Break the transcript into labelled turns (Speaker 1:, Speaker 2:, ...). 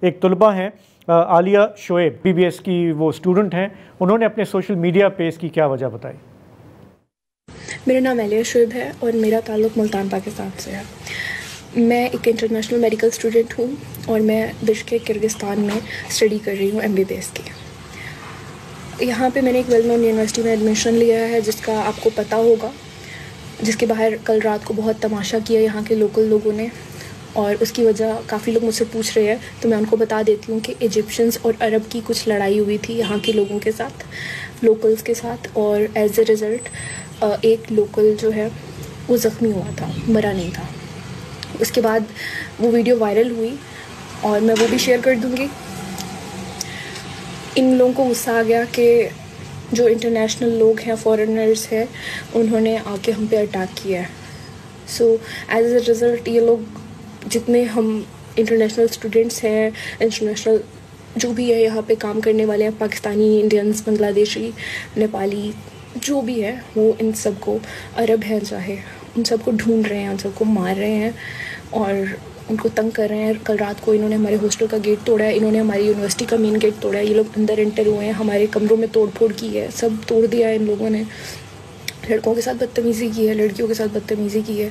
Speaker 1: एक तलबा हैं आलिया शोएब, PBS की वो स्टूडेंट हैं, उन्होंने अपने सोशल मीडिया पेज की क्या वजह बताई।
Speaker 2: मेरा नाम आलिया शोएब है और मेरा ताल्लुक़ मुल्तान पाकिस्तान से है। मैं एक इंटरनेशनल मेडिकल स्टूडेंट हूँ और मैं बिश्केक किर्गिस्तान में स्टडी कर रही हूँ MBBS की। यहाँ पे मैंने एक वेल नोन यूनिवर्सिटी में एडमिशन लिया है जिसका आपको पता होगा, जिसके बाहर कल रात को बहुत तमाशा किया यहाँ के लोकल लोगों ने, और उसकी वजह काफ़ी लोग मुझसे पूछ रहे हैं तो मैं उनको बता देती हूँ कि इजिप्शियंस और अरब की कुछ लड़ाई हुई थी यहाँ के लोगों के साथ, लोकल्स के साथ, और एज ए रिज़ल्ट एक लोकल जो है वो ज़ख्मी हुआ था, मरा नहीं था। उसके बाद वो वीडियो वायरल हुई और मैं वो भी शेयर कर दूँगी। इन लोगों को गुस्सा आ गया कि जो इंटरनेशनल लोग हैं, फॉरेनर्स हैं, उन्होंने आके हम पे अटैक किया है। सो एज ए रिज़ल्ट ये लोग, जितने हम इंटरनेशनल स्टूडेंट्स हैं, इंटरनेशनल जो भी है यहाँ पे काम करने वाले हैं, पाकिस्तानी, इंडियंस, बांग्लादेशी, नेपाली, जो भी है, वो इन सबको, अरब हैं चाहे, उन सबको ढूंढ रहे हैं, उन सबको मार रहे हैं और उनको तंग कर रहे हैं। कल रात को इन्होंने हमारे हॉस्टल का गेट तोड़ा है, इन्होंने हमारी यूनिवर्सिटी का मेन गेट तोड़ा है, ये लोग अंदर एंटर हुए हैं, हमारे कमरों में तोड़ फोड़ की है, सब तोड़ दिया है इन लोगों ने। लड़कों के साथ बदतमीज़ी की है, लड़कियों के साथ बदतमीज़ी की है।